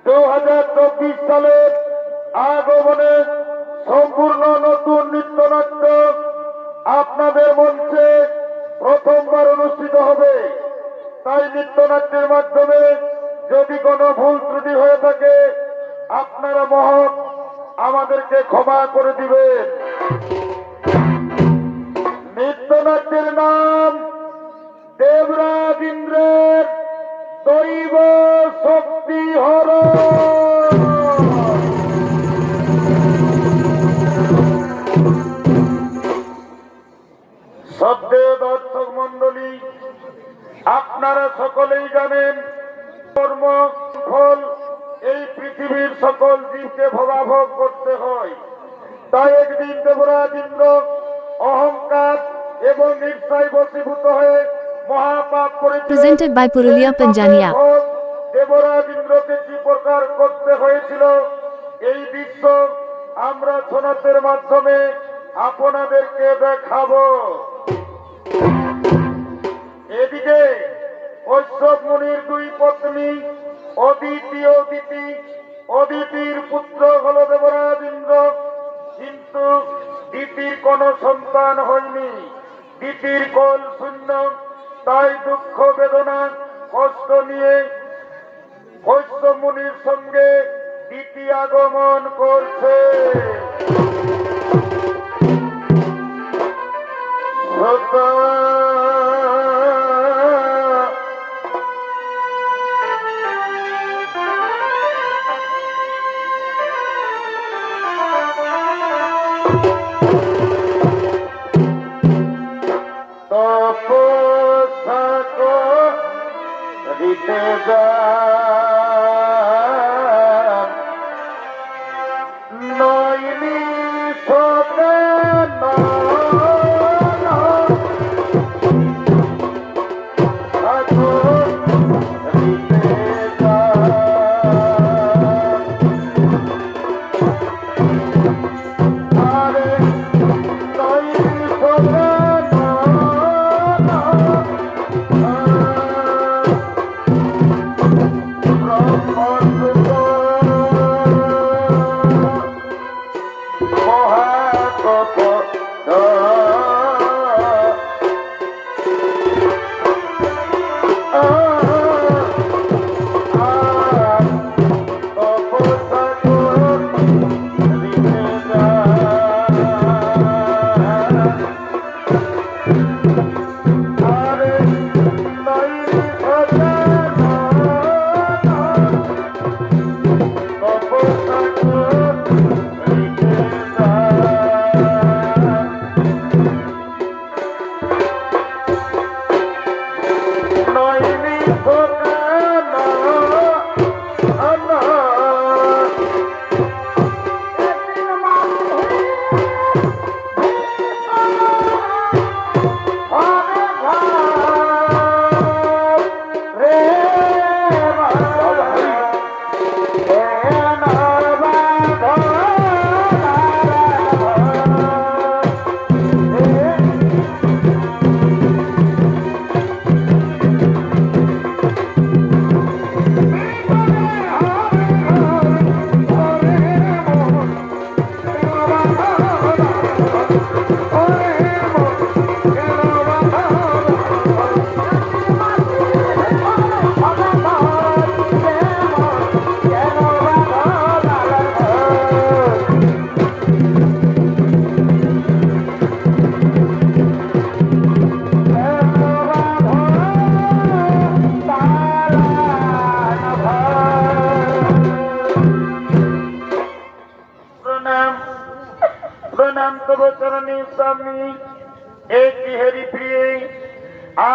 2024 সালের আগমনে সম্পূর্ণ নতুন নৃত্যনাট্য আপনাদের মঞ্চে প্রথমবার অনুষ্ঠিত হবে। তাই নৃত্যনাট্যের মাধ্যমে যদি কোনো ভুল ত্রুটি হয়ে থাকে আপনারা মহৎ আমাদেরকে ক্ষমা করে দিবেন। নৃত্যনাট্যের নাম দেবরাজ ইন্দ্রের দৈব শক্তি হরণ। শ্রদ্ধেয় দর্শক মন্ডলী, আপনারা সকলেই জানেন কর্ম ফল এই পৃথিবীর সকল জীবকে ভোগাভোগ করতে হয়। তাই একদিন দেবরাজ ইন্দ্র অহংকার এবং ঈর্ষায় বশীভূত হয়ে মহাপাপ Presented by Purulia Panjania. Debraj ইন্দ্রকে কি প্রকার করতে হয়েছিল এই দৃশ্য আমরা সোনাতের মাধ্যমে আপনাদেরকে দেখাবো। এদিকে কশ্যপ মুনির দুই পত্নী অদিতি ও দিতি, অদিতির পুত্র হল দেবরাজ ইন্দ্র, কিন্তু দিতির কোনো সন্তান হয়নি। দিতির কোল শূন্য, তাই দুঃখ বেদনা কষ্ট নিয়ে কশ্যপ মুনির সঙ্গে দিতি আগমন করছে।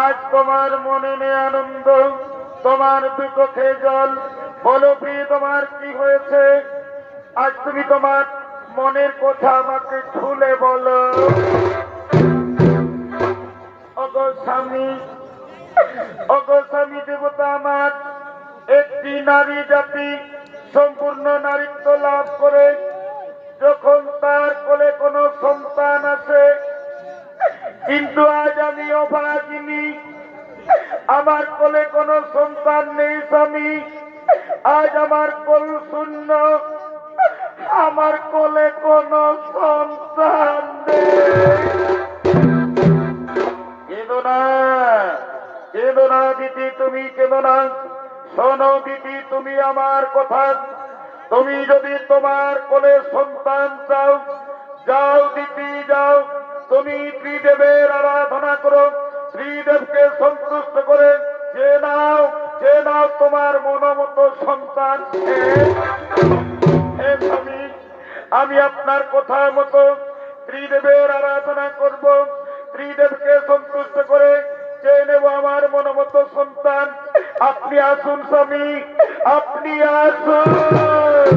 আজ তোমার মনে নেই আনন্দ, তোমার দুই চোখে জল। বলো প্রিয়, তোমার কি হয়েছে? আজ তুমি তোমার মনের কথা আমাকে খুলে বলো। ওগো স্বামী, ওগো স্বামী দেবতা আমার, একটি নারী জাতি সম্পূর্ণ নারীত্ব লাভ করে যখন তার কোলে কোনো সন্তান আছে, কিন্তু আজ আমি অভাগিনী, আমার কোলে কোনো সন্তান নেই স্বামী। আজ আমার কোল শূন্য, আমার কোলে কোনো সন্তান নেই। কেঁদো না, কেঁদো না দিদি, তুমি কেঁদো না। শোনো দিদি, তুমি আমার কথা, তুমি যদি তোমার কোলে সন্তান চাও, যাও দিদি যাও, তুমি ত্রিদেবের আরাধনা করো, ত্রিদেবকে সন্তুষ্ট করে যে নাও, যে নাও তোমার মনোমতো সন্তান। হে স্বামী, আমি আপনার কথা মতো ত্রিদেবের আরাধনা করব, ত্রিদেবকে সন্তুষ্ট করে চেয়ে নেব আমার মনোমতো সন্তান। আপনি আসুন স্বামী, আপনি আসুন।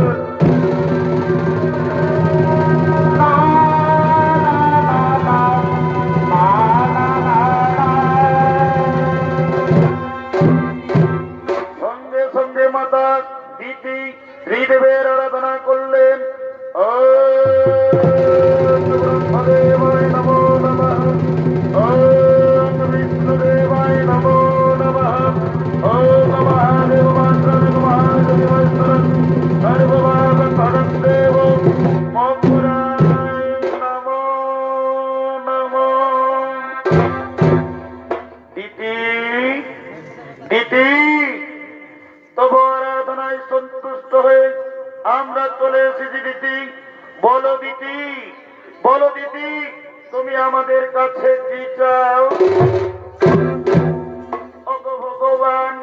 সঙ্গে সঙ্গে মাতা দিদি ত্রিদেবের আরাধনা করলেন। ওম ব্রহ্মদেবায় নমো নমঃ, ওম বিষ্ণুদেবায় নমো নমঃ, ওম মহাদেব মাত্রায় মহাদেবায় সর্বভাগ দেব মথুরায় নমো নমঃ। দিদি দিদি, তবু আরাধনায় সন্তুষ্ট হয়ে আমরা চলে এসেছি দিদি। বলো দিদি, বলো দিদি, তুমি আমাদের কাছে কি চাও? ওগো ভগবান,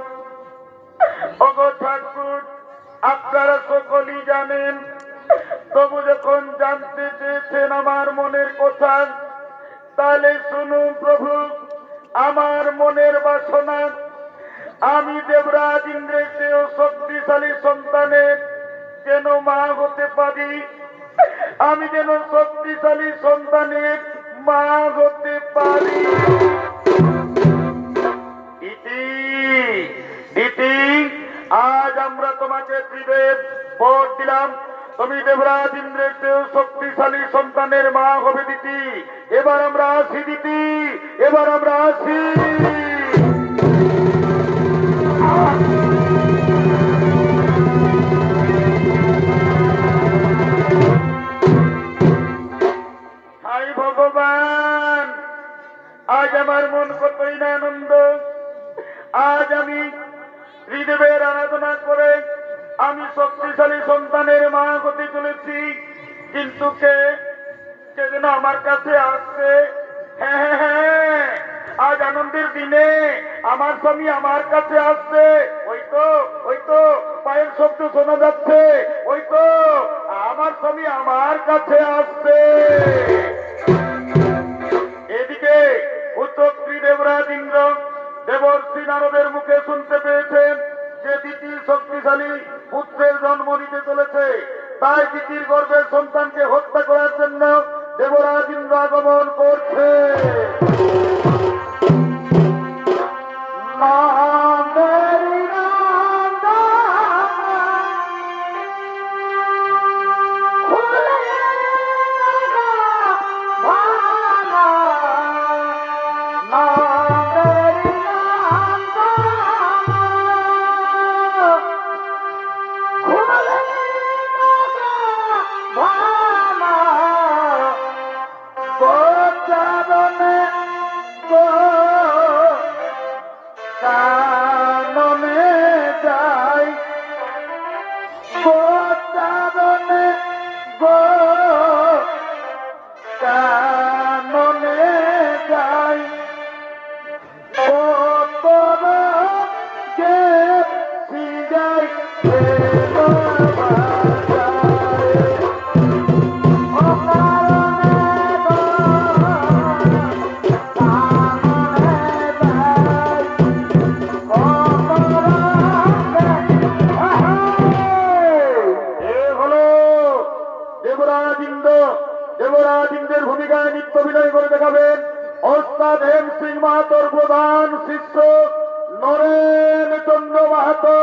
ওগো ঠাকুর, আপনারা সকলেই জানেন, তবু যখন জানতে চেয়েছেন আমার মনের কথা, তাহলে শুনুন প্রভু, আমার মনের বাসনা আমি দেবরাজ ইন্দ্রের চেয়েও শক্তিশালী সন্তানের যেন মা হতে পারি, আমি যেন শক্তিশালী সন্তানের মা হতে পারি। ইতি ইতি, আজ আমরা তোমাকে ত্রিদেব বর দিলাম, তুমি দেবরাজ ইন্দ্রের চেয়েও শক্তিশালী সন্তানের মা হবে দিতি। এবার আমরা আসি দিতি, এবার আমরা আসি। হাই ভগবান, আজ আমার মন কতই না আনন্দ। আজ আমি ত্রিদেবের আরাধনা করে আমি শক্তিশালী সন্তানের মা হতে চলেছি, কিন্তু কে কে যেন আমার কাছে আসছে। হ্যাঁ হ্যাঁ হ্যাঁ, আজ আনন্দের দিনে আমার স্বামী আমার কাছে আসছে। ওই তো পায়ের শব্দ শোনা যাচ্ছে, ওই তো আমার স্বামী আমার কাছে আসছে। এদিকে উত্তর ত্রিদেবরাজ ইন্দ্র দেবর্ষি নারদের মুখে শুনতে পেয়েছেন যে দিতি শক্তিশালী পুত্রের জন্ম নিতে চলেছে, তাই দিতির গর্ভের সন্তানকে হত্যা করার জন্য দেবরাজ ইন্দ্র আগমন করছে। দেবরাজ ইন্দ্রের ভূমিকায় নৃত্য অভিনয় করে দেখাবেন ওস্তাদ হেম সিং মাহাতোর প্রধান শিষ্য নরেন চন্দ্র মাহাতো।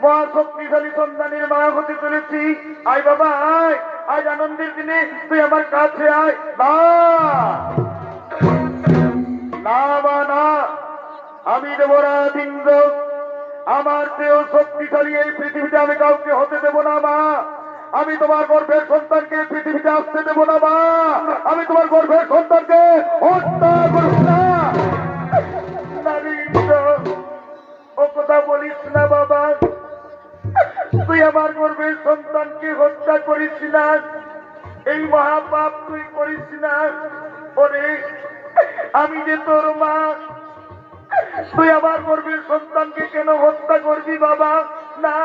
মহাশক্তিশালী সন্তানের মা হতে চলেছি। আয় বাবা আয়, আজ আনন্দের দিনে তুই আমার কাছে আয়। না না বা না, আমি দেবরাজ ইন্দ্র, আমার চেয়েও শক্তিশালী এই পৃথিবীতে আমি কাউকে হতে দেব না মা। আমি তোমার গর্ভের সন্তানকে পৃথিবীতে আসতে দেব না মা। আমি তোমার গর্ভের সন্তানকে হত্যা করব না। ইন্দ্র, ও কথা বলিস না বাবা, তুই আমার গর্ভের সন্তানকে হত্যা করিস না, এই মহাপাপ তুই করিস না। ওরে, আমি যে তোর মা, তুই আমার গর্ভের সন্তানকে কেন হত্যা করবি বাবা? না,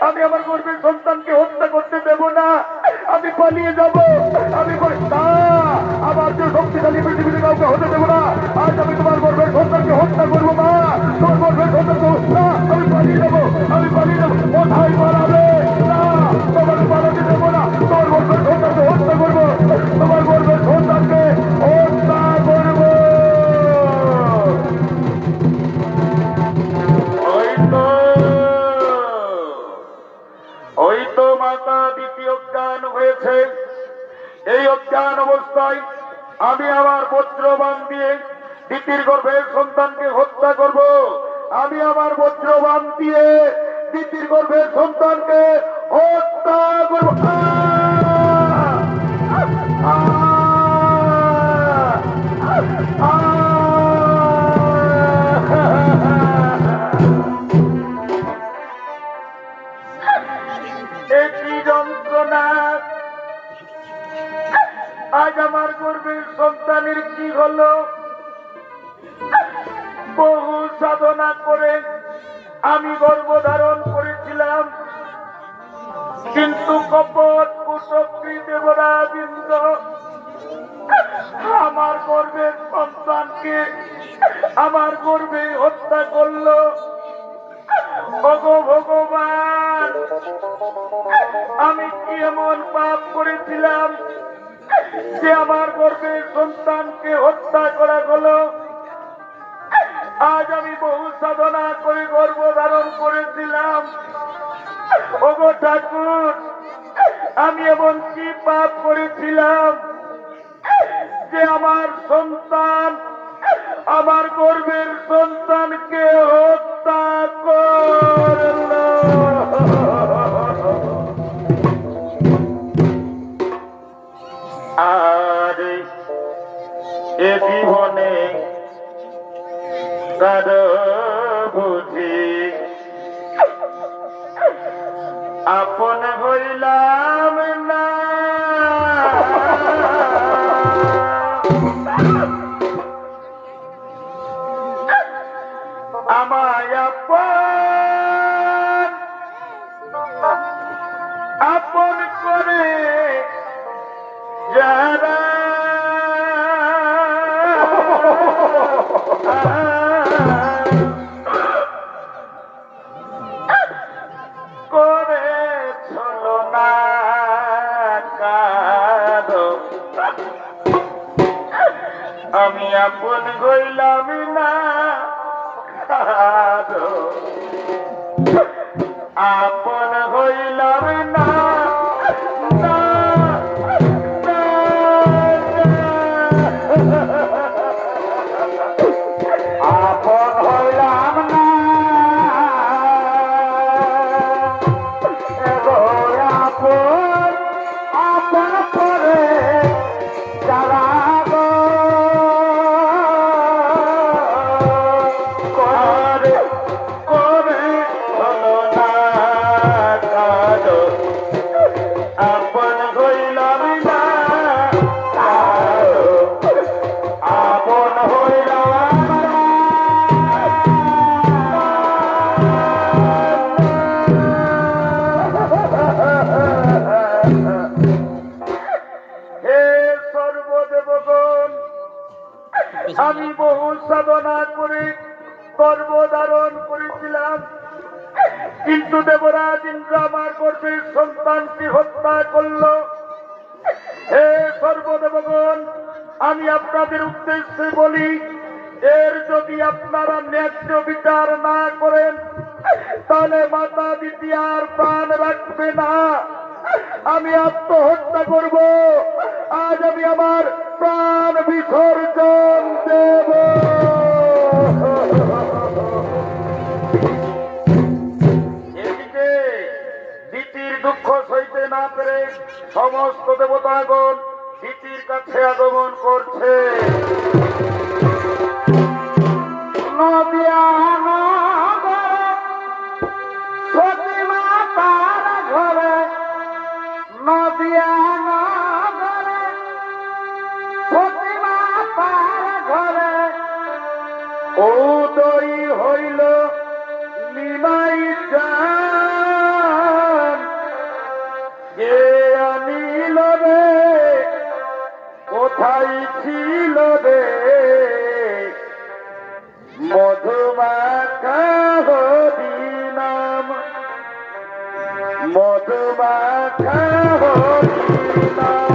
আমি আমার গর্ভের সন্তানকে হত্যা করতে দেব না, আমি পালিয়ে যাব। আমি না, আমার যে শক্তিশালী পৃথিবীতে কাউকে হতে দেব না। আজ আমি তোমার গর্ভের সন্তানকে হত্যা করবো মা, তোমার গর্ভের সন্তানকে হত্যা, আমি পালিয়ে যাবো, আমি পালিয়ে যাবো। কোথায় পালাবে? না, তোমাকে পালাতে দেবো না, তোমার গর্ভের সন্তানকে হত্যা করবো, তোমার গর্ভের সন্তানকে হত্যা করবো। ওই তো মাতা দ্বিতীয় অজ্ঞান হয়েছে। এই অজ্ঞান অবস্থায় আমি আমার বজ্রবাণ দিয়ে দ্বিতীয় গর্ভের সন্তানকে হত্যা করব। আমি আমার বজ্রবাণ দিয়ে দ্বিতীয় গর্ভের সন্তানকে হত্যা করব। একই যন্ত্রণা, আজ আমার গর্ভের সন্তানের কি হলো? বহু সাধনা করে আমি গর্ভধারণ করেছিলাম, কিন্তু কপট কুশক্তি দেবরাজ ইন্দ্র আমার গর্ভের সন্তানকে আমার গর্ভে হত্যা করলো। ওগো ভগবান, আমি কি এমন পাপ করেছিলাম যে আমার গর্ভের সন্তানকে হত্যা করা হলো? আজ আমি বহু সাধনা করে গর্ভ ধারণ করেছিলাম। ওগো ঠাকুর, আমি এমন কি পাপ করেছিলাম যে আমার সন্তান, আমার গর্ভের সন্তানকে হত্যা করল? আর এ জীবনে কারো বুঝি আপন হইলাম না। আমায় আপন করে যারা করে চলো না কারো, আমি আপন হইলাম না কারো, আপন হইলাম না। আপন হইলাম না, আপন আপন করে যারা করে করে হলো না কারো, আপন হইলাম না কারো, আপন হইলাম না। হে সর্বদেবগণ, আমি বহু সাধনা করে গর্ভধারণ করেছিলাম, কিন্তু দেবরাজ ইন্দ্র আমার গর্ভের সন্তানকে হত্যা করল। হে সর্বদেবগণ, আমি আপনাদের উদ্দেশ্যে বলি, এর যদি আপনারা ন্যায্য বিচার না করেন, তাহলে মাতা দিদি আর প্রাণ রাখবে না, আমি আত্মহত্যা করব। আজ আমি আমার প্রাণ বিসর্জন দেব। এদিকে দিতির দুঃখ সইতে না পেরে সমস্ত দেবতাগণ দিতির কাছে আগমন করছে। নদিয়া নগরে সতী মাতার ঘরে, নদিয়া নগরে সতী মাতার ঘরে উদয় হইল নিমাই জান। কে আনিল রে, কোথায় ছিল রে, মধুমাখা হরিনাম, মধুমাখা হরিনাম।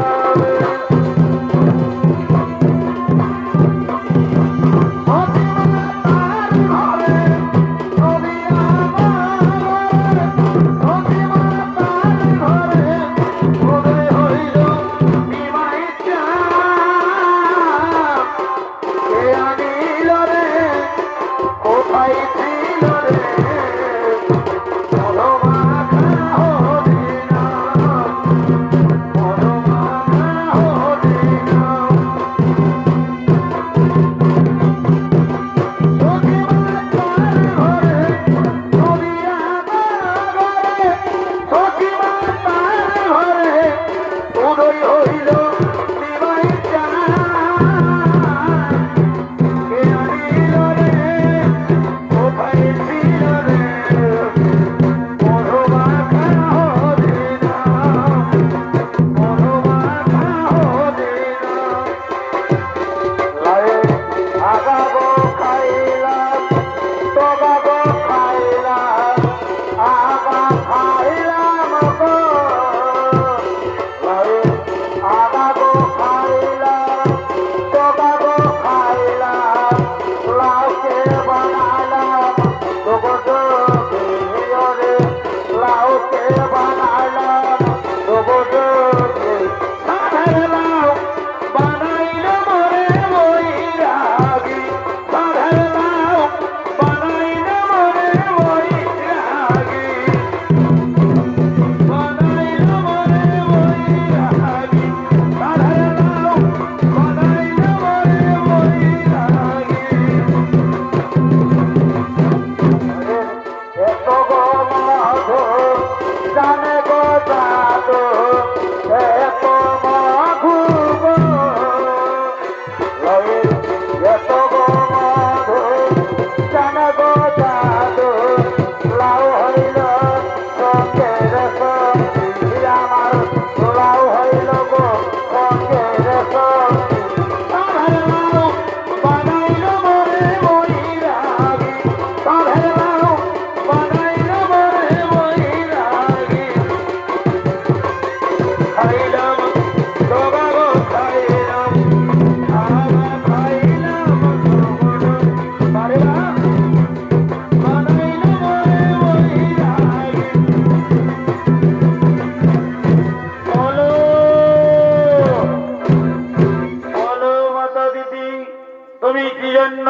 তুমি কি জন্য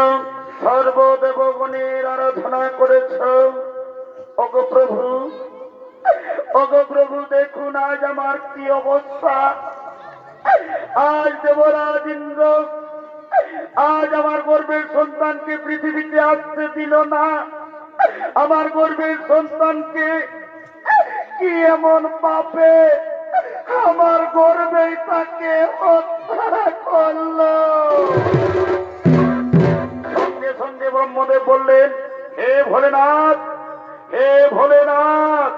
সর্বদেবগণের আরাধনা করেছ? ওগো প্রভু, ওগো প্রভু, দেখুন আজ আমার কি অবস্থা। আজ দেবরাজ ইন্দ্র আজ আমার গর্ভের সন্তানকে পৃথিবীতে আসতে দিল না। আমার গর্ভের সন্তানকে কি এমন পাপে আমার গর্ভে তাকে হত্যা করলো। সঙ্গে সঙ্গে ব্রহ্মদেব বললেন, হে ভোলেনাথ, হে ভোলেনাথ,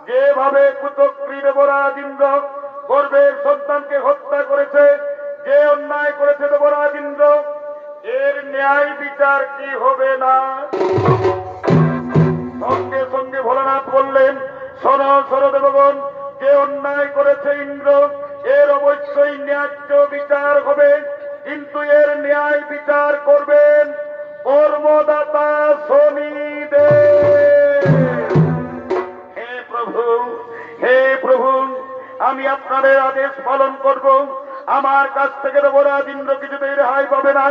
যেভাবে কুচক্রী দেবরাজ ইন্দ্র গর্ভের সন্তানকে হত্যা করেছে, যে অন্যায় করেছে দেবরাজ ইন্দ্র, এর ন্যায় বিচার কি হবে না? সঙ্গে সঙ্গে ভোলানাথ বললেন, শোনো শোনো দেবগণ, যে অন্যায় করেছে ইন্দ্র, এর অবশ্যই ন্যায্য বিচার হবে, কিন্তু এর ন্যায় বিচার করবেন কর্মদাতা শনিদেব। আপনাদের আদেশ পালন করব। আমার কাছ থেকে দেবরাজ ইন্দ্র কিছুতেই রেহাই পাবে না,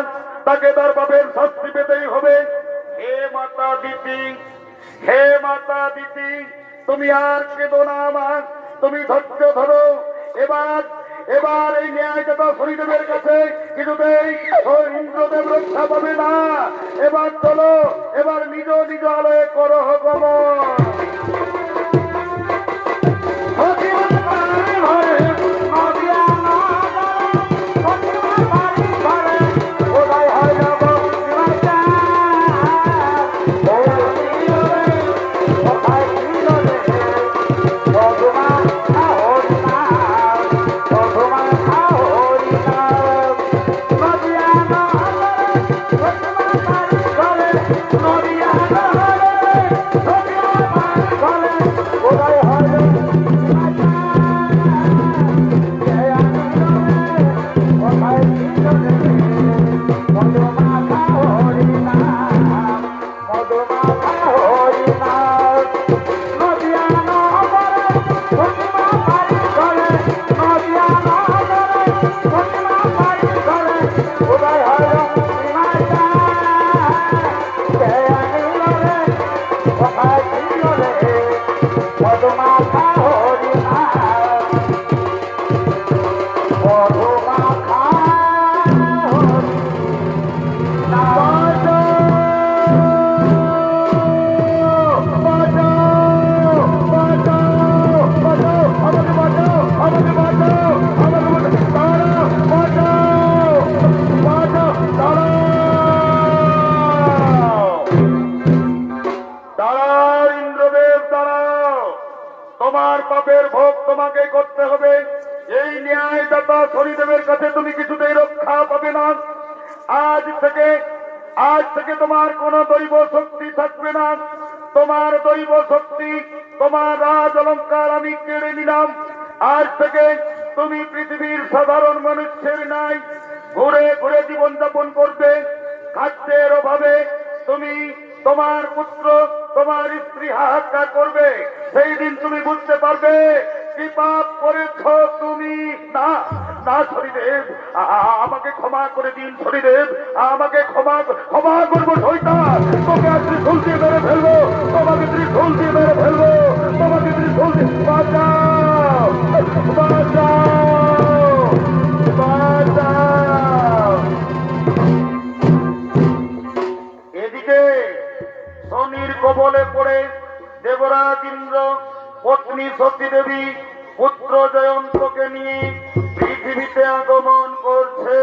তাকে তার বাপের শাস্তি পেতেই হবে। হে মাতা দিতি, হে মাতা দিতি, তুমি আর কেঁদো না আমার, তুমি ধৈর্য ধরো। এবার এবার এই ন্যায়দাতা শনিদেবের কাছে কিছুতেই ইন্দ্রদেব রক্ষা পাবে না। এবার চলো, এবার নিজ নিজ আলয়ে করো গমন। তোমার পাপের ভোগ তোমাকে করতে হবে। এই ন্যায়দাতা শনিদেবের কাছে তুমি কিছুতেই রক্ষা পাবে না। আজ থেকে তোমার কোন দৈব শক্তি থাকবে না। তোমার দৈব শক্তি, তোমার রাজ অলঙ্কার আমি কেড়ে নিলাম। আজ থেকে তুমি পৃথিবীর সাধারণ মানুষের নাই ঘুরে ঘুরে জীবনযাপন করবে। খাদ্যের অভাবে তুমি, তোমার পুত্র, তোমার স্ত্রী হাহাকার করবে। সেই দিন তুমি বুঝতে পারবে কি পাপ করেছ তুমি। না না শনিদেব, আমাকে ক্ষমা করে দিন শনিদেব, আমাকে ক্ষমা করবো শয়তান। তোকে আর ত্রিশূল দিয়ে মেরে ফেলবো, তোমাকে ত্রিশূল দিয়ে মেরে ফেলবো, তোমাকে ত্রিশূল দিয়ে বাঁচাও, বাঁচাও, বাঁচাও। এদিকে শনির কবলে পড়ে দেবরাজ ইন্দ্র পত্নী সতী দেবী পুত্র জয়ন্তকে নিয়ে পৃথিবীতে আগমন করছে।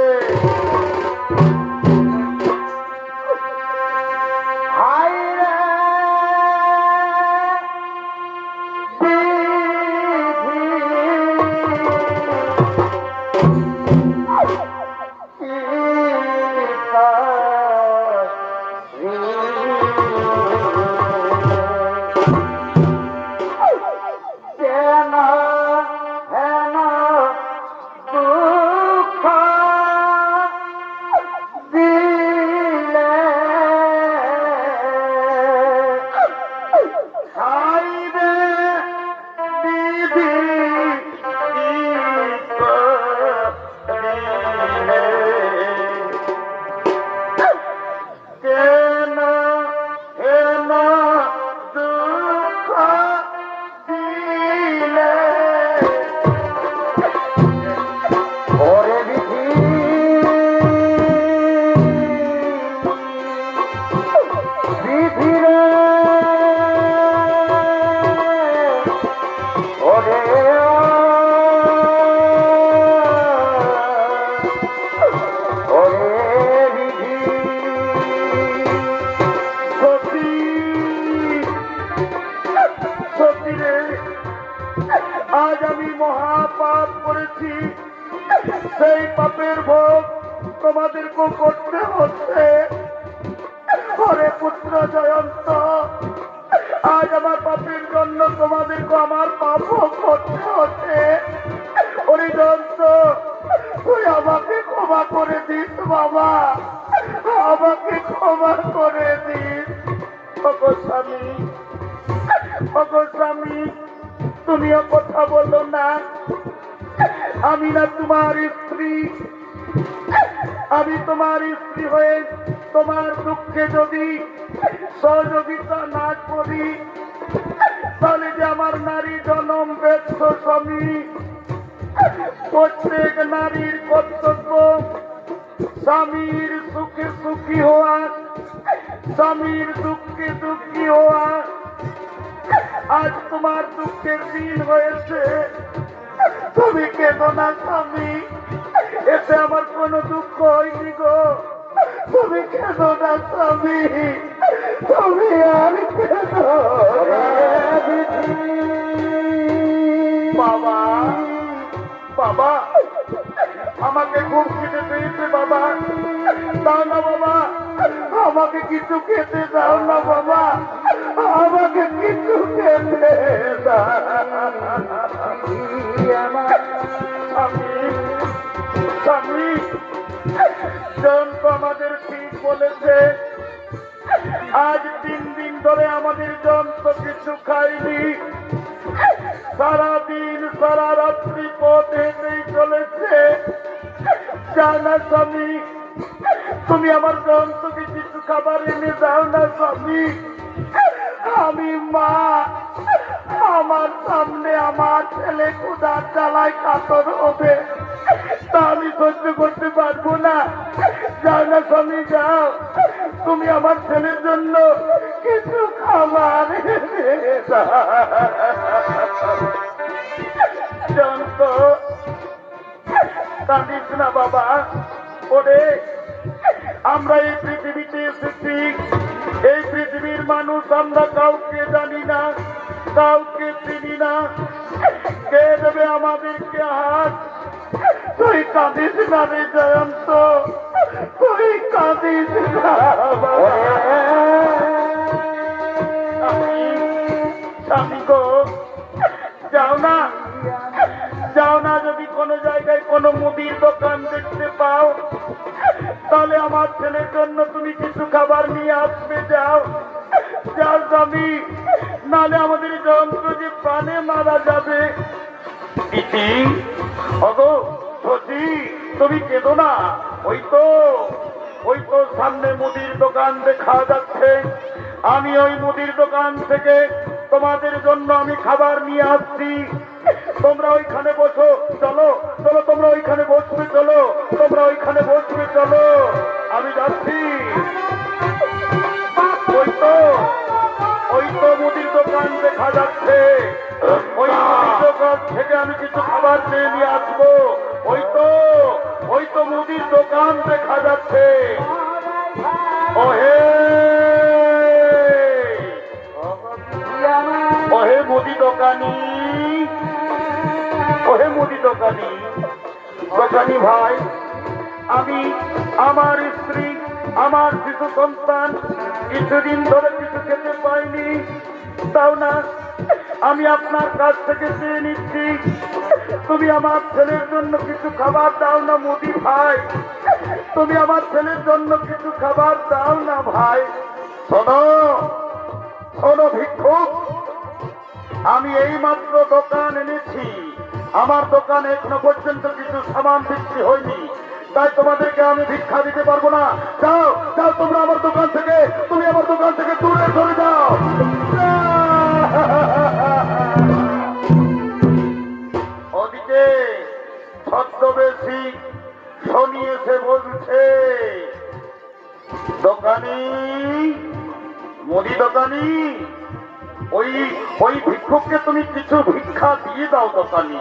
আজ আমি মহাপাপ করেছি, সেই পাপের ভোগ তোমাদেরকে করতে হচ্ছে। হরে পুত্র জয়ন্ত, আজ আমার পাপের জন্য তোমাদেরকে আমার পাপ ভোগ করতে হচ্ছে। হরি জয়ন্ত, তুই আমাকে ক্ষমা করে দিস বাবা, আমাকে ক্ষমা করে দিস। ওগো স্বামী, ওগো স্বামী, তুমিও কথা বলো না, আমি না তোমার স্ত্রী? আমি তোমার স্ত্রী হয়ে তোমার দুঃখে যদি সহযোগিতা না করি, তাহলে যে আমার নারী জনম ব্যর্থ স্বামী। প্রত্যেক নারীর কর্তব্য স্বামীর সুখে সুখী হওয়া, স্বামীর দুঃখে দুঃখী হওয়া। আজ তোমার দুঃখের দিন হয়েছে, তুমি কেঁদো না স্বামী, এতে আমার কোনো দুঃখ হয়নি গো। তুমি কেঁদো না স্বামী, তুমি আর কেঁদো না। বাবা, বাবা, আমাকে খুব খিদে পেয়েছে বাবা, দাও না বাবা, আমাকে কিছু খেতে দাও না বাবা, আমাকে কিছু খেতে দাও। স্বামী, জয়ন্ত আমাদের ঠিক বলেছে, আজ 3 দিন ধরে আমাদের জয়ন্ত কিছু খাইনি, সারাদিন সারা রাত্রি পথ হেঁটেই চলেছে। জানা স্বামী, তুমি আমার জয়ন্তকে কিছু খাবার এনে দাও না স্বামী। আমি মা, আমার সামনে আমার ছেলে ক্ষুধার জ্বালায় কাতর হবে, তা আমি সহ্য করতে পারবো না। যাও না স্বামী, যাও, তুমি আমার ছেলের জন্য কিছু খাবার এনে দাও। জয়ন্ত, কাঁদিস না বাবা। ওরে, আমরা এই পৃথিবীতে এসেছি, এই পৃথিবীর মানুষ আমরা কাউকে জানি না, কাউকে চিনি না, কে দেবে আমাদেরকে হাত? তুই কাঁদিস না রে জয়ন্ত, তুই কাঁদিস না বাবা। স্বামী গো, যাও না, যাও না, যদি কোনো জায়গায় কোনো মুদির দোকান দেখতে পাও, তাহলে আমার ছেলের জন্য তুমি কিছু খাবার নিয়ে আসবে। যাও, যাও স্বামী, নালে আমাদের যন্ত্র যে প্রাণে মারা যাবে। ইতি, ওগো সতী, তুমি কেঁদো না। ওই তো সামনে মুদির দোকান দেখা যাচ্ছে, আমি ওই মুদির দোকান থেকে তোমাদের জন্য আমি খাবার নিয়ে আসছি। তোমরা ওইখানে বসো, চলো চলো, তোমরা ওইখানে বসবে, চলো তোমরা ওইখানে বসবে, চলো আমি যাচ্ছি। ওই তো মুদির দোকান দেখা যাচ্ছে, ওই মুদির দোকান থেকে আমি কিছু খাবার চেয়ে নিয়ে আসবো। ওই তো মুদির দোকান দেখা যাচ্ছে। ওহে ওহে মুদি দোকানি, ওহে মুদি দোকানি, দোকানি ভাই, আমি আমার স্ত্রী, আমার শিশু সন্তান কিছুদিন ধরে কিছু খেতে পাইনি, তাও না আমি আপনার কাছ থেকে চেয়ে নিচ্ছি, তুমি আমার ছেলের জন্য কিছু খাবার দাও না মুদি ভাই, তুমি আমার ছেলের জন্য কিছু খাবার দাও না ভাই। শোনো শোনো ভিক্ষুক, আমি এই মাত্র দোকান এনেছি, আমার দোকানে এখনো পর্যন্ত কিছু সামান বিক্রি হয়নি, তাই তোমাদেরকে আমি ভিক্ষা দিতে পারবো না। যাও যাও, তোমরা আমার দোকান থেকে, তুমি আমার দোকান থেকে দূরে সরে যাও। ওদিকে ছদ্মবেশী শনি এসে বলছে, দোকানি, মুদি দোকানি, ওই ভিক্ষুককে তুমি কিছু ভিক্ষা দিয়ে দাও। দোকানি,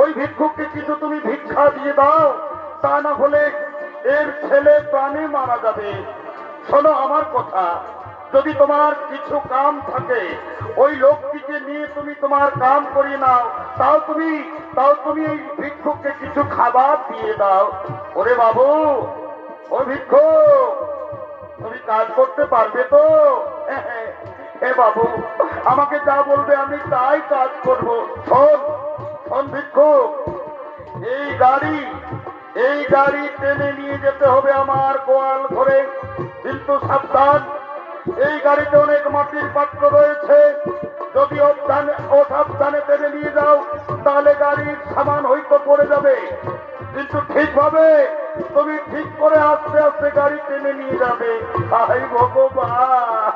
ওই ভিক্ষুককে কিছু তুমি ভিক্ষা দিয়ে দাও, তা না হলে এর ছেলে প্রাণে মারা যাবে। শোনো আমার কথা, যদি তোমার কিছু কাম থাকে, ওই লোকটিকে নিয়ে তুমি তোমার কাম করিয়ে নাও, তাও তুমি এই ভিক্ষুককে কিছু খাবার দিয়ে দাও। ওরে বাবু, ও ভিক্ষুক, তুমি কাজ করতে পারবে তো? হে বাবু, আমাকে যা বলবে আমি তাই কাজ করব। শোন শোন ভিক্ষুক, এই গাড়ি টেনে নিয়ে যেতে হবে আমার গোয়াল ঘরে, কিন্তু সাবধান, এই গাড়িতে অনেক মাটির পাত্র রয়েছে, যদি অসাবধানে টেনে নিয়ে যাও তাহলে গাড়ির সামান হয়তো পড়ে যাবে, কিন্তু ঠিকভাবে তুমি ঠিক করে আস্তে আস্তে গাড়ি টেনে নিয়ে যাবে। হাই ভগবান,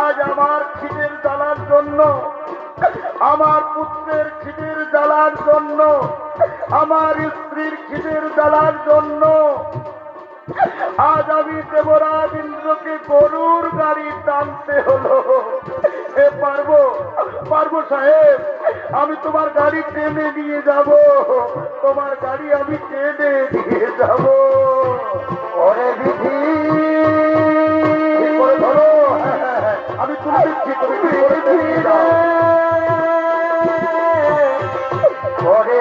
আজ আমার খিদের জ্বালার জন্য, আমার পুত্রের খিদের জ্বালার জন্য, আমার স্ত্রীর খিদের জ্বালার জন্য আজ আমি দেবরাজ ইন্দ্রকে গরুর গাড়ি টানতে হলো। পারবো পারবো সাহেব, আমি তোমার গাড়ি টেনে নিয়ে যাব, তোমার গাড়ি আমি টেনে নিয়ে যাব। ওরে বিধি, ঠিক করে ধরো। হ্যাঁ, আমি তুলে দিচ্ছি, তুমি ঠিক করে নিয়ে যাও। ওরে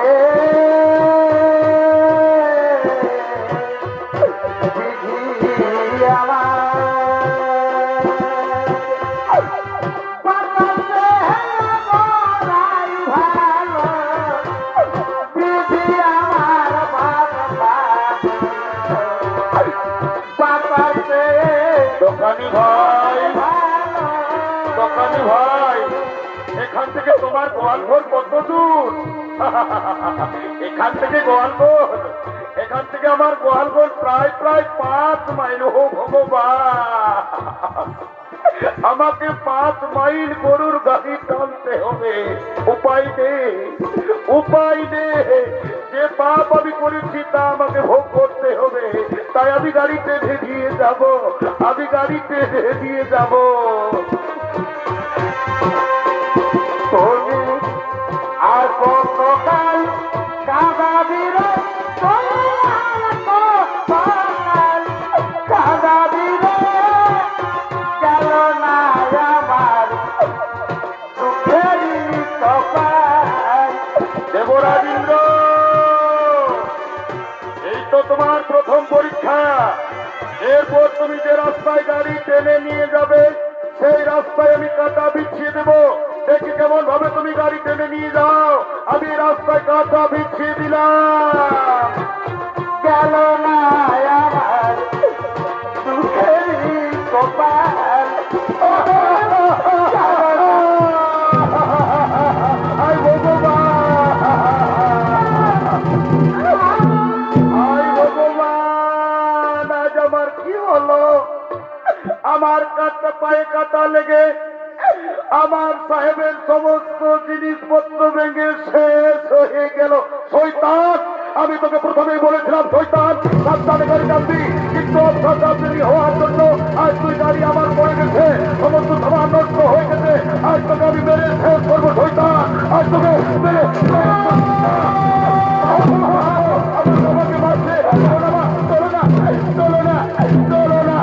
দোকানি ভাই, দোকানি ভাই, এখান থেকে তোমার গোয়ালঘর কত দূর? এখান থেকে গোয়ালঘর, এখান থেকে আমার গোয়ালঘর প্রায় 5 মাইল। ও ভগবান, আমাকে 5 মাইল গরুর গাড়ি টানতে হবে। উপায় নেই, উপায় নেই, যে পাপ আমি করেছি তা আমাকে ভোগ করতে হবে। তাই আমি গাড়ি টেনে দিয়ে যাব, আমি গাড়ি টেনে দিয়ে যাব। আর কতকাল কাঁদাবি রে, কাঁদাবি রে, গেল না আমার দুঃখেরই কপাল। দেবরাজ ইন্দ্র, এই তো তোমার প্রথম পরীক্ষা। এরপর তুমি যে রাস্তায় গাড়ি টেনে নিয়ে যাবে সেই রাস্তায় আমি কাঁটা বিছিয়ে দেবো। দেখি কেমন ভাবে তুমি গাড়ি টেনে নিয়ে যাও। আমি রাস্তায় কাঁটা বিছিয়ে দিলাম, গেল না আমার দুঃখেরই কপাল। আয় ভগবান, আয় ভগবান, আজ আমার কি হলো? আমার কাটা পায়ে কাটা লেগে আমার সাহেবের সমস্ত জিনিসপত্র ভেঙে শেষ হয়ে গেল। শয়তান, আমি তোকে প্রথমেই বলেছিলাম শয়তান, সাবধানে গাড়ি টানবি, কিন্তু অসাবধানি হওয়ার জন্য আজ তুই গাড়ি আমার পড়ে গেছে, সমস্ত সামান নষ্ট হয়ে গেছে। আজ তোকে আমি মেরে শেষ করবো শয়তান, আজ তোকে মেরে আমার বাবাকে মারছে। চলো না, চলো না, চলো না, চলো না।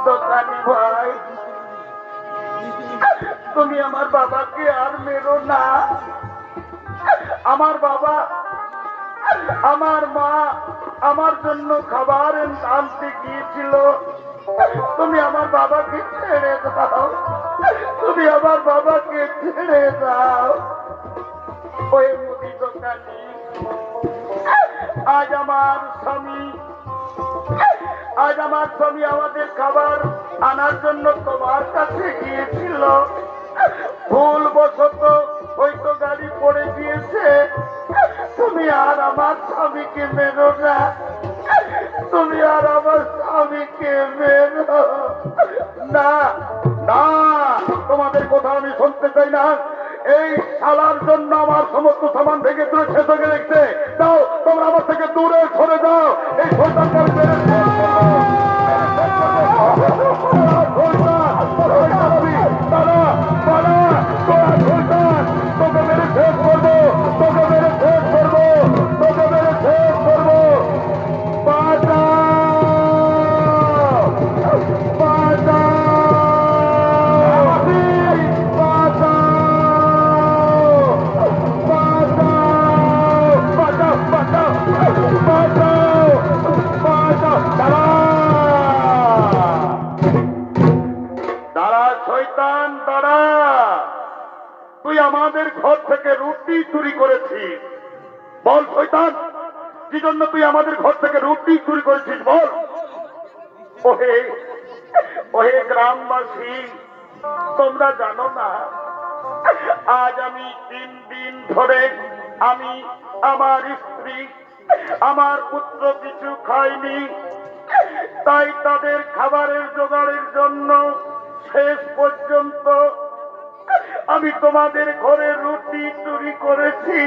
দোকানি ভাই, তুমি আমার বাবাকে আর মেরো না। আমার বাবা, আমার মা আমার জন্য খাবার আনতে গিয়েছিল, তুমি আমার বাবাকে ছেড়ে দাও, তুমি আমার বাবাকে ছেড়ে দাও। ওই মুদি দোকানি, আজ আমার স্বামী আমাদের খাবার আনার জন্য তোমার কাছে গিয়েছিল, ভুল বশত হয়তো গাড়ি পড়ে গিয়েছে। তুমি আর আমার স্বামীকে মেরো না, তুমি আর আমার স্বামীকে মেরো না। না, তোমাদের কথা আমি শুনতে চাই না। এই শালার জন্য আমার সমস্ত সামান ভেঙে তুলে শেষ হয়ে দেখতে দাও। তোমরা আমার থেকে দূরে সরে যাও। এই শয়তানকে আমি মেরে শেষ করবো। তোকে মেরে শেষ করবো, তোকে মেরে শেষ করবো, তোকে মেরে শেষ করবো। কি জন্য তুই আমাদের ঘর থেকে রুটি চুরি করেছিস বল? ওহে ওহে গ্রামবাসী, তোমরা জানো না আজ আমি 3 দিন ধরে আমি, আমার স্ত্রী, আমার পুত্র কিছু খাইনি। তাই তাদের খাবারের জোগাড়ের জন্য শেষ পর্যন্ত আমি তোমাদের ঘরে রুটি চুরি করেছি।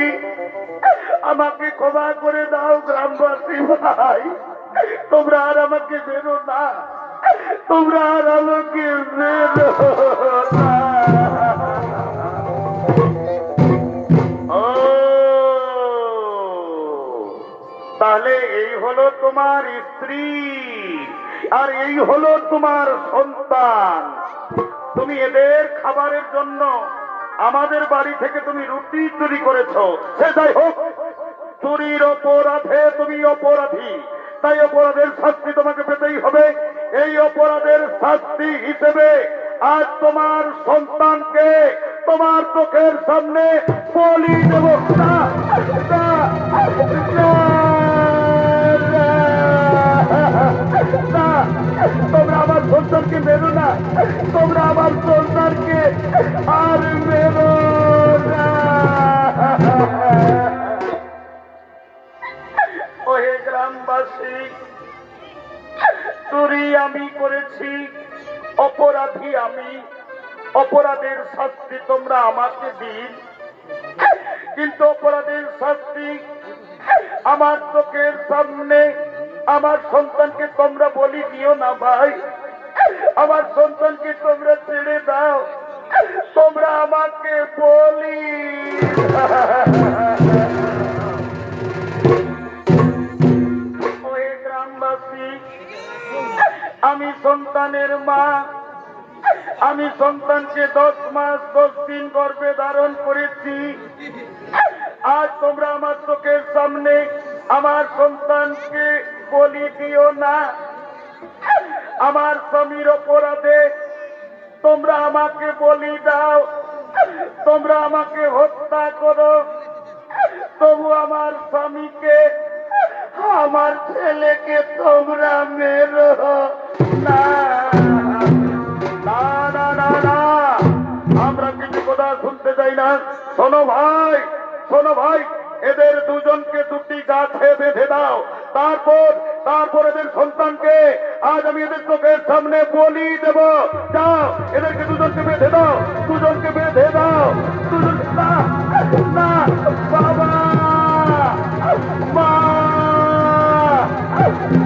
আমাকে ক্ষমা করে দাও গ্রামবাসী ভাই, তোমরা আর আমাকে বেরো না, তোমরা আর আমাকে বেরো না। ও তাহলে এই হলো তোমার স্ত্রী আর এই হলো তোমার সন্তান। তুমি এদের খাবারের জন্য আমাদের বাড়ি থেকে তুমি রুটি চুরি করেছো। সে যাই হোক, চুরির অপরাধে তুমি অপরাধী, তাই অপরাধের শাস্তি তোমাকে পেতেই হবে। এই অপরাধের শাস্তি হিসেবে আজ তোমার সন্তানকে তোমার চোখের সামনে বলি দেব। না, না, না, না, তোমরা আমার সন্তানকে মেরো না, তোমরা আমার সন্তানকে আর মেরো না। ওহে গ্রামবাসী, চুরি আমি করেছি, অপরাধী আমি, অপরাধের শাস্তি তোমরা আমাকে দিন, কিন্তু অপরাধের শাস্তি আমার চোখের সামনে আমার সন্তানকে তোমরা বলি দিও না ভাই। আমার সন্তানকে তোমরা ছেড়ে দাও, তোমরা আমাকে বলি। ওই গ্রামবাসী, আমি সন্তানের মা, আমি সন্তানকে 10 মাস 10 দিন গর্ভে ধারণ করেছি। আজ তোমরা আমার চোখের সামনে আমার সন্তানকে বলি দিও না। আমার স্বামীর অপরাধে তোমরা আমাকে বলি দাও, তোমরা আমাকে হত্যা করো, তবু আমার স্বামীকে, আমার ছেলেকে তোমরা মেরো না। না, না, না, না, আমরা কিছু কথা শুনতে চাই না। শোনো ভাই, শোনো ভাই, এদের দুজনকে 2টি গাছে বেঁধে দাও। তারপর এদের সন্তানকে আজ আমি এদের চোখের সামনে বলি দেব। যাও, এদেরকে দুজনকে বেঁধে দাও, দুজনকে বেঁধে দাও, দুজন। না, না, বাবা, মা,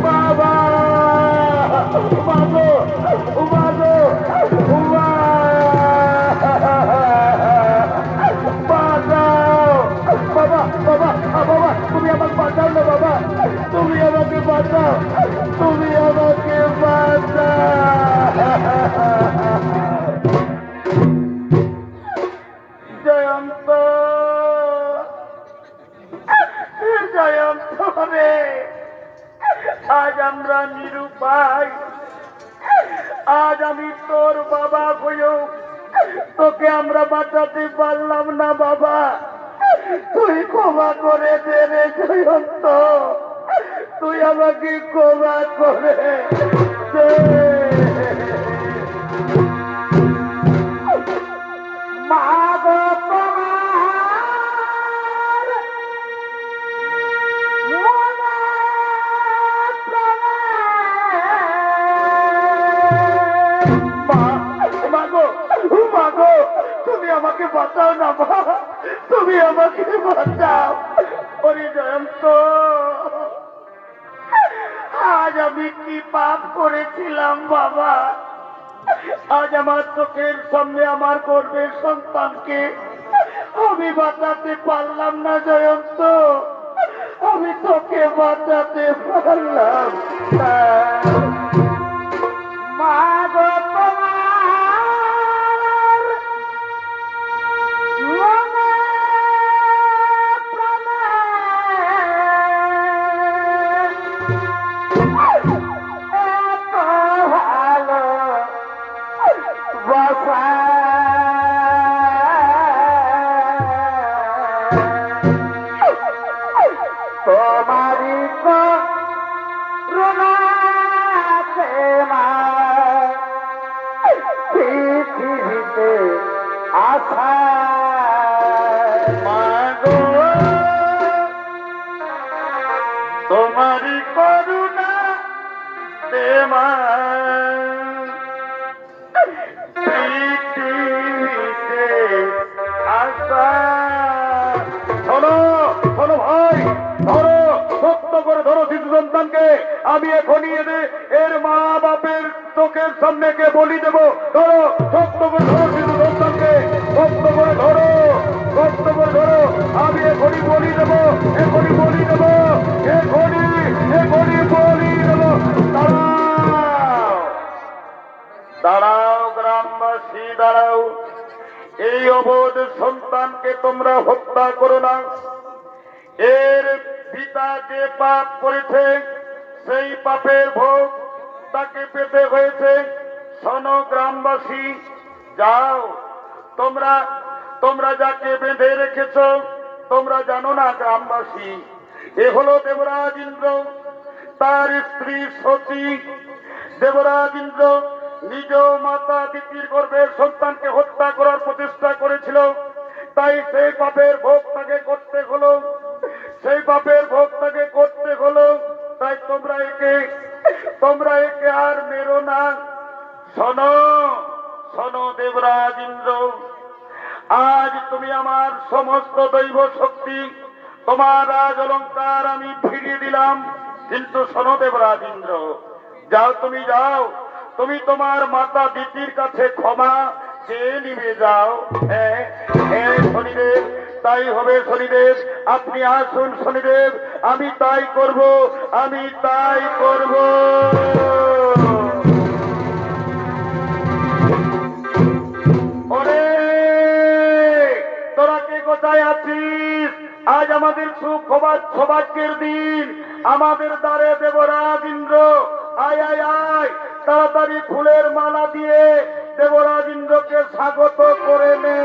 বাবা, মাগো, মাগো, মা, বাঁচাও, বাবা, বাবা, বাবা, তুমি আমাকে বাঁচাও না বাবা, তুমি আমাকে বাঁচাও, তুমি আমাকে বাঁচাও। জয়ন্ত, জয়ন্ত রে, আজ আমরা নিরুপায়। আজ আমি তোর বাবা হয়েও তোকে আমরা বাঁচাতে পারলাম না বাবা, তুই ক্ষমা করে দে রে জয়ন্ত, তুই আমাকে ক্ষমা করে দে। মা গো, তুমি আমাকে বাঁচাও না মা, তুমি আমাকে বাঁচাও। ওরে জয়ন্ত, আজ আমি কি পাপ করেছিলাম বাবা? আজ আমার চোখের সামনে আমার গর্ভের সন্তানকে আমি বাঁচাতে পারলাম না জয়ন্ত, আমি তোকে বাঁচাতে পারলাম না। মা গো, তোমারি করুণা পৃথিবীতে আশা মাগো তোমারই করুণা দেমা পৃথিবীতে আশা। শোনো শোনো ভাই, ধরো শক্ত করে ধরো শিশু সন্তানকে। আমি এখনই এর মা বাপের চোখের সামনে কে বলি দেবো। ধরো শক্ত করে ধরো শিশু সন্তানকে, শক্ত করে ধরো, শক্ত করে ধরো। আমি এখনই বলি দেবো, এখনই বলি দেবো, এখনই বলি দেবো। দাঁড়াও দাঁড়াও গ্রামবাসী দাঁড়াও। এই অবোধ সন্তানকে তোমরা হত্যা করো না। এর পিতা যে পাপ করেছে সেই পাপের ভোগ তাকে পেতে হয়েছে। শোনো গ্রামবাসী, যাও তোমরা তোমরা যাকে বেঁধে রেখেছ তোমরা জানো না গ্রামবাসী, এ হলো দেবরাজ ইন্দ্র, তার স্ত্রী সতী। দেবরাজ ইন্দ্র নিজ মাতা দিতির গর্ভের সন্তানকে হত্যা করার প্রচেষ্টা করেছিল, তাই সেই পাপের ভোগ তাকে করতে হলো, সেই পাপের ভোগ তাকে করতে হলো। তাই তোমরা একে আর মেরো না। শোনো শোনো দেবরাজ ইন্দ্র, আজ তুমি আমার সমস্ত দৈব শক্তি, তোমার রাজ অলঙ্কার আমি ফিরিয়ে দিলাম। কিন্তু শোনো দেবরাজ ইন্দ্র, যাও তুমি যাও, তুমি তোমার মাতা দিতির কাছে ক্ষমা চেয়ে নিবে যাও। হ্যাঁ হ্যাঁ শনিদেব, তাই হবে শনিদেব। আপনি আসুন শনিদেব, আমি তাই করব, আমি তাই করব। ওরে তোরা কে কোথায় আছিস? আজ আমাদের সুখ সৌভাগ্যের দিন, আমাদের দ্বারে দেবরাজ ইন্দ্র। আয় আয় আয়, তাড়াতাড়ি ফুলের মালা দিয়ে দেবরাজ ইন্দ্রকে স্বাগত করে নে।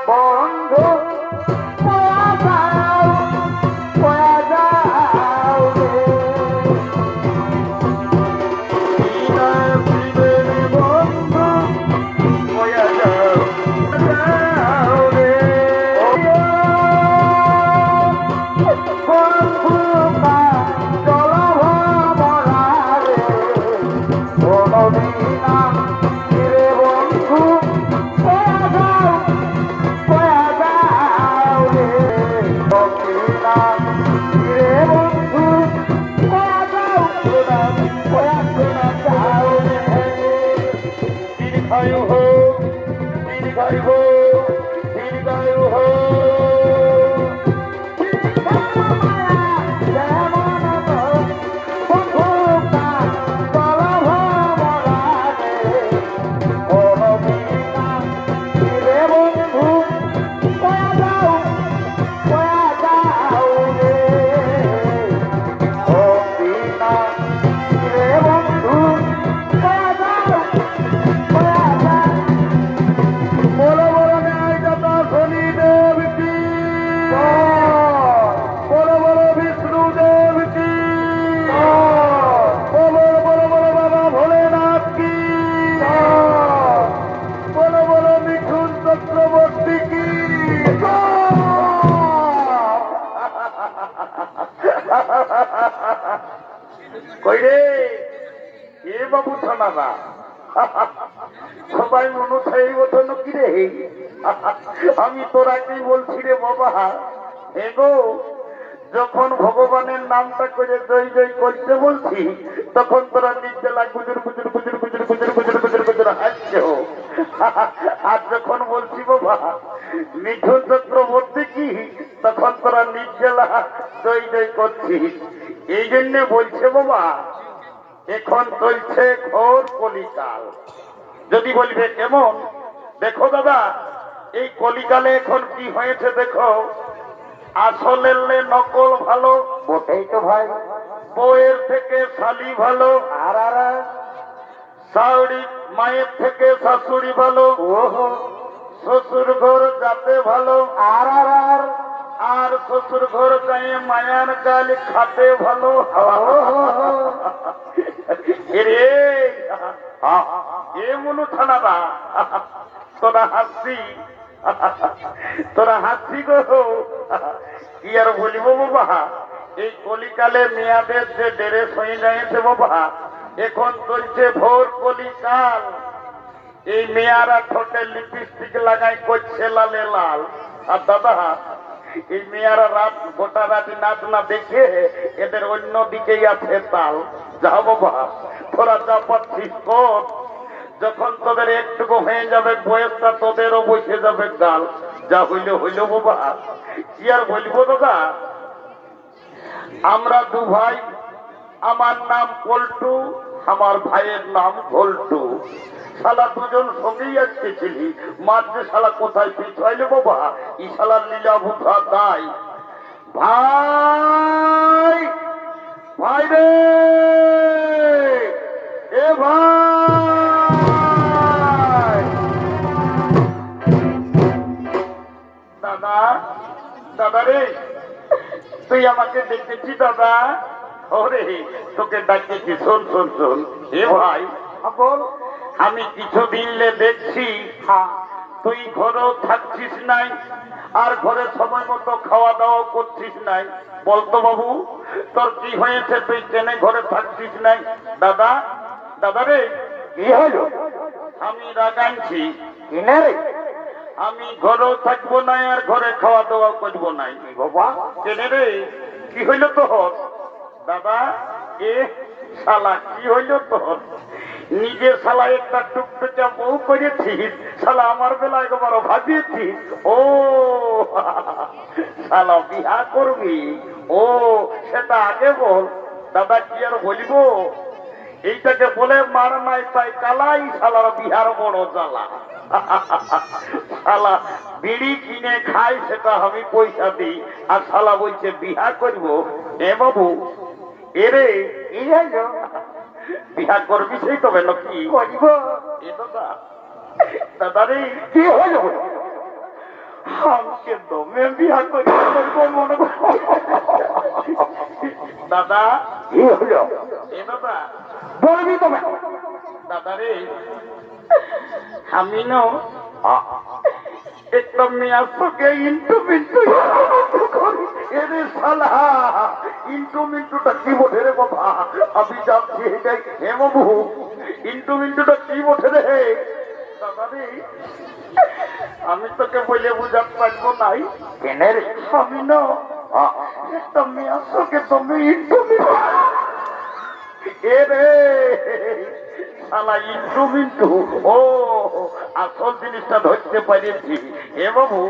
বন্ধু দীর্ঘায়ু হো, দীর্ঘায়ু হো, দীর্ঘায়ু হো। কইরে এ বাবু থানা সবাই অনুসারী ওঠন কি রে? আমি তোরা কি বলছি রে বাবা, এগো যখন ভগবানের নামটা করে জয় জয় করতে বলছি তখন তোরা নির্জলা গুজুর গুজুর গুজুর গুজুর গুজুর গুজুর গুজুর গুজুর হাসছে। আর যখন বলছি বাবা মিঠুন চক্রবর্তী কি, তখন তোরা নির্জলা জয় জয় করছিস। এই জন্য বলছে বাবা এখন চলছে ঘোর কলিকাল। যদি বলবে কেমন, দেখো দাদা এই কলিকালে এখন কি হয়েছে দেখো। আসলের লে নকল ভালো, বটেই তো ভাই। বউয়ের থেকে শালি ভালো, আর আর আর, শাশুড়ি মায়ের থেকে শাশুড়ি ভালো, ওহো, শ্বশুর ঘর যাতে ভালো, আর আর আর, আর শ্বশুর ঘর গায়ে মায়ার গাল খাতে ভালো। এরে এ মনু থানারা তোরা হাসি, তোরা হাসি গো। কি আর বলিব বাবা, এই কলিকালে মেয়াদের যে ড্রেস হয়ে যাইছে বাবা, এখন চলছে ভোর কলিকাল। এই মেয়ারা ঠোঁটে লিপস্টিক লাগাই করছে লালে লাল। আর দাদা, এই মেয়ারা রাত গোটা রাতে নাচ না দেখে এদের অন্য দিকেই আছে তাল। যা বাবা, তোরা যা পাচ্ছিস কর, যখন তোদের একটুকু হয়ে যাবে বয়সটা, তোদেরও বসে যাবে গাল। যা হইল হইল বাবা, কি আর বলবো দাদা। আমরা দু ভাই, আমার নাম পল্টু, আমার ভাইয়ের নাম ঘোলটু। শালা দুজন সঙ্গেই আসতেছিলি, মার যে শালা কোথায় পিছাইলে বাবা, ই শালার লীলা বুঝা দায়। ভাই ভাই রে, এ ভাই, দাদা দাদা রে, তুই আমাকে দেখেছি দাদা? ওরে তোকে ডাকেছি, শোন শোন শোন। এ ভাই বল। আমি কিছুদিন দেখছি তুই ঘরেও থাকছিস নাই, আর ঘরে সময় মতো খাওয়া দাওয়া করছিস নাই। বলতো বাবু, তোর কি হয়েছে, তুই কেন ঘরে থাকছিস নাই? দাদা দাদা রে, কি হলো? আমি রাগাইছি। কিনে রে আমি ঘরেও থাকবো নাই, আর ঘরে খাওয়া দাওয়া করবো নাই। বাবা? কেন রে, কি হইল তোর? দাদা এ শালা কি হইল তোর? নিজে শালা একটা টুকটুকা বউ করেছিস, শালা আমার বেলা একবার ভাবিয়েছিস। ও শালা বিহা করবি? ও সেটা আগে বল। দাদা কি আর বলিব, এইটাকে বলে মার নাই তাই কালাই, শালার বিহার বড় জ্বালা। শালা বিড়ি কিনে খাই, সেটা আমি পয়সা দিই, আর শালা বলছে বিহা করব। এ বাবু এরে, কি হলো? বিহা করবি সেই তবে নাকি করব। এ দাদা দাদা রে, কি হলো? আমাকে দমে বিহা করবো মনে দাদা। কি হলো? এ দাদা বলবি তবে। দাদা রে, আমি না একটা মেয়ার সঙ্গে ইন্টু মিন্টু। এরে শালা, ইন্টু মিন্টুটা কি বটে রে বাবা? আমি যাচ্ছি এটাই। হে বাবু, ইন্টু মিন্টুটা কি বটে রে? দাদা রে, আমি তোকে বলে বুঝাতে পারবো নাই। কেনে রে? আমি না একটা মেয়ার সঙ্গে তুমি ইন্টু মিন্টু। এরে শালা ইন্টু মিন্টু, ও আসল জিনিসটা ধরতে পারিয়েছি। এ বাবু,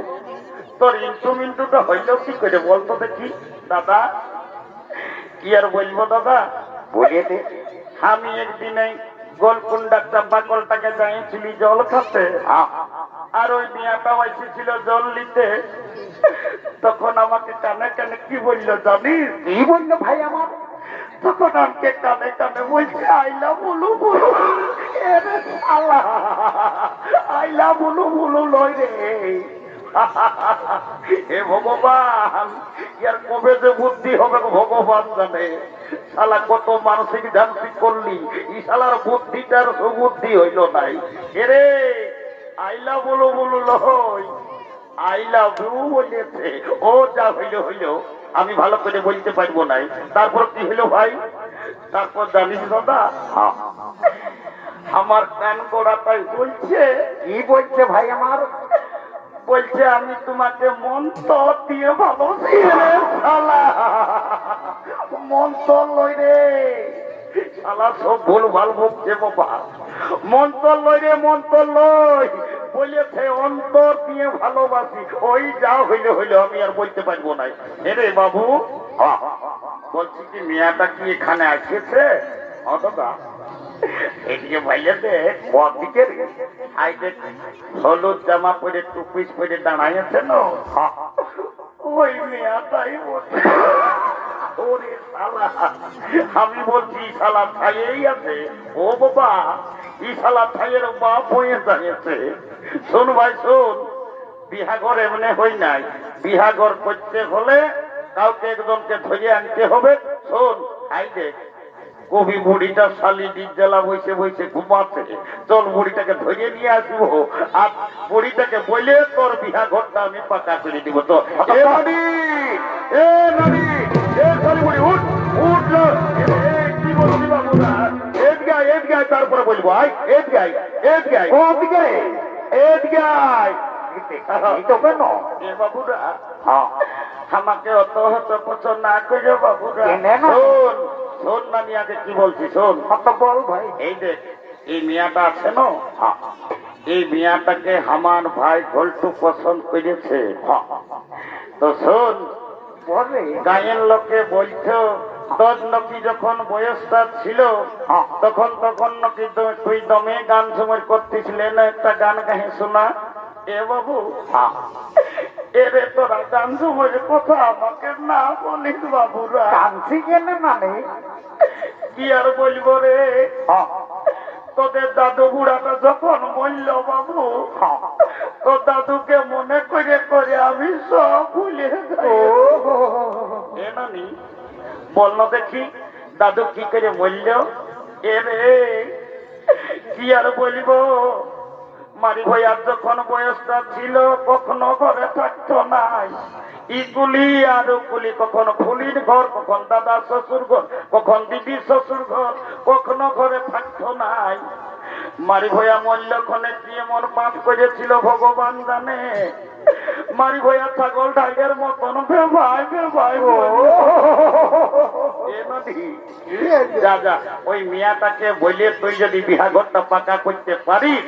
তোর ইন্টু মিন্টুটা হইল কি করে বলতো দেখি? দাদা কি আর বলবো দাদা, বলিয়ে দে। আমি একদিনে গোলকুন্ডা চাপা কলটাকে যাইছিলি জল খাতে, আর ওই মেয়াটাও এসেছিল জল নিতে। তখন আমাকে কানে কানে কি বললো জানিস? কি বললো ভাই আমার? তখন আমাকে কানে কানে বলছে আইলা বলু বলু। এরে শালা, আইলা বলু বলু লয় রে। হে ভগবান, ইয়ার কবে যে বুদ্ধি হবে ভগবান জানে। শালা কত মানসিক ধ্যানসি করলি, ই শালার বুদ্ধিটার সুবুদ্ধি হইল নাই। এরে আইলা বলু বলু লয়, আই লাভ ইউ বলেছে। ও যা হইল হইল, আমি ভালো করে বলতে পারবো নাই। তারপর কি হইলো ভাই? তারপর জানিস দাদা, আমার কান গোড়াটাই বলছে। কি বলছে ভাই আমার? বলছে আমি তোমাকে মন্ত্র দিয়ে ভালোবাসি। রে শালা, মন্ত্র লই রে শালা, সব ভুল ভাল বকছে বাবা। মন্ত্র লই রে, মন্ত্র লই বলেছে অন্তর দিয়ে ভালোবাসি। ওই যা হইলে হইলো, আমি আর বলতে পারবো না। এরে বাবু, বলছি কি মেয়াটা কি এখানে আসছে? দাদা এদিকে ভাইলে দেখ, ওদিকে হলুদ জামা পরে টুপিস পরে দাঁড়াইছে না। ও ওই মেয়াটাই বলছে ওরে শালা আমি বলছি শালা ছাইয়েই আছে ও বাবা এই শালা ছাইয়ের বাপ হয়ে দাঁড়িয়েছে শোন ভাই শোন বিহাঘর এমনি হই নাই বিহাঘর করতে হলে কাউকে একজনকে ধরে আনতে হবে শোন আই দেখ কবি বুড়িটা শালি ডিজ্জালা বসে বসে ঘুমাচ্ছে চল বুড়িটাকে ধরে নিয়ে আসবো আর বুড়িটাকে বলে তোর বিহা ঘরটা আমি পাকা করে দিব তো এ নানি এ নানি এ শালি বুড়ি উঠ উঠ কি বলছি বাবুরা এদিকে তারপরে বলবো আই এদিকে ওদিকে এই তো কেন এ বাবুরা হ্যাঁ আমাকে অত হত পছন্দ না করে বাবুরা কেনে না? শোন শোন না মিয়াকে কি বলছি শোন কত বল ভাই এই দেখ এই মিয়াটা আছে না এই মিয়াটাকে আমার ভাই ঘোলটু পছন্দ করেছে তো শোন বলে গায়ের লোকে বলছো তোর নাকি যখন বয়সটা ছিল তখন নাকি তুই দমে গান সময় করতেছিলে না একটা গান গাহে শোনা এ বাবু এরে তোরা গান সময়ের কথা আমাকে না বলিস বাবুরা কাঁদছি কেন মানে কি আর বলবো রে তোদের দাদু বুড়াটা যখন বলল বাবু তো দাদুকে মনে করে করে আমি সব ভুলে যাই এ নানি বল না দেখি দাদু কি করে বলল এ রে কি আর বলবো মারি ভাইয়ার যখন বয়সটা ছিল কখনো ঘরে থাকতো নাই ইগুলি আর ওগুলি কখনো ফুলির ঘর কখন দাদা শ্বশুর ঘর কখন দিদি শ্বশুর ঘর কখনো ঘরে থাকতো নাই মারি ভাইয়া মল্লক্ষণে কি এমন পাপ করেছিল ভগবান জানে মারি ভাইয়া ছাগল ঢাকের মতন ভেবাই যা যা ওই মিয়াটাকে বলে তুই যদি বিহাঘরটা পাকা করতে পারিস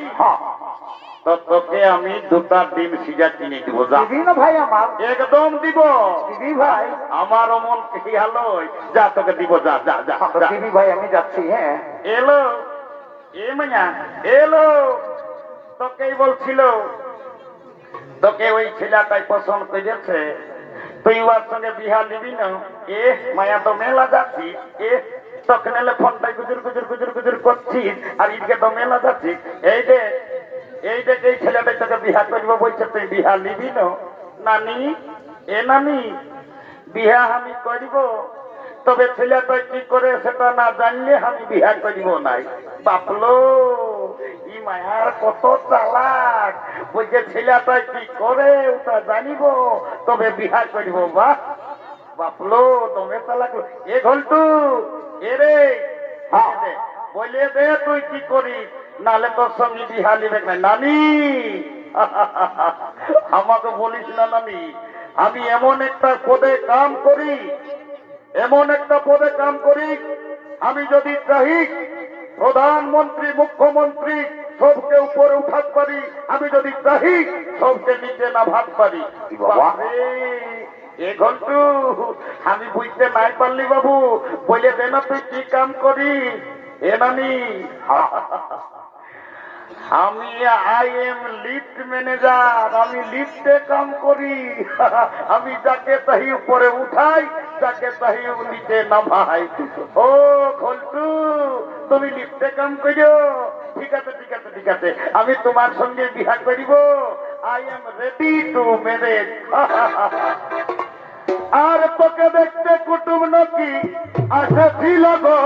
তো তোকে আমি 2টা ডিম সিজা কিনে দিব যা দিবি না ভাই আমার একদম দিব দিবি ভাই আমার মন কি হলো যা তোকে দিব যা যা যা যা। দিবি ভাই আমি যাচ্ছি হ্যাঁ এলো এ মাইয়া এলো তোকেই বলছিল তোকে ওই ছেলেটাই পছন্দ করেছে তুই ওর সঙ্গে বিহা নিবি না এ মায়া তো মেলা যাচ্ছি এ তখন এলে ফোনটাই গুজুর গুজুর গুজুর গুজুর করছিস আর ইদিকে তো মেলা যাচ্ছিস এই দেখ এই ছেলেটাই তোকে বিহা করবো বলছে তুই বিহা নিবি না নানি এ নানি বিহা আমি করব তবে ছেলেটা কি করে সেটা না জানলে আমি বিহা করিব নাই বাপলো ই মায়ার কত চালাক বলছে ছেলেটা কি করে ওটা জানিব তবে বিহা করিব বাহ বাপলো তুমি চালাক এ ঘন্টু এ রে বলে দে তুই কি করিস নালে তোর সঙ্গে বিহা নিবে না নানি আমাকে বলিস না নানি আমি এমন একটা পদে কাম করি আমি যদি চাই প্রধানমন্ত্রী মুখ্যমন্ত্রী সবকে উপরে উঠাতে পারি আমি যদি চাই সবকে নিচে না ভাত পারি এ ঘন্টু আমি বুঝতে নাই পারলি বাবু বলে দে না তুই কি কাম করি এ নানি আমি আই এম লিফট ম্যানেজার আমি লিফটে কাম করি আমি যাকে তাহি উপরে উঠাই যাকে তাহি নিচে নামাই ও ঘন্টু তুমি লিফটে কাম করো ঠিক আছে আমি তোমার সঙ্গে বিহা করিব I am ready to marriage আর তোকে দেখতে কুটুম নাকি আসেছিল গো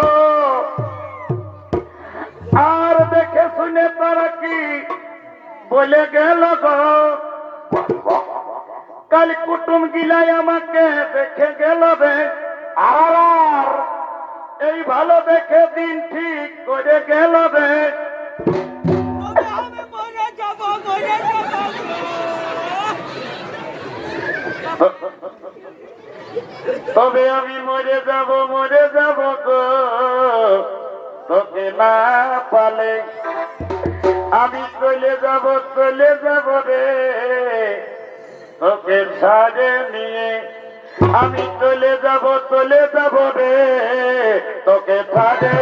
আর দেখে শুনে তারা কি বলে গেল গো কাল কুটুম গিলাই আমাকে দেখে গেল রে আর এই ভালো দেখে দিন ঠিক করে গেল রে তবে আমি মরে যাব গো তোকে না পালে আমি চলে যাব রে তোকে সাজে নিয়ে আমি চলে যাব রে তোকে সাজে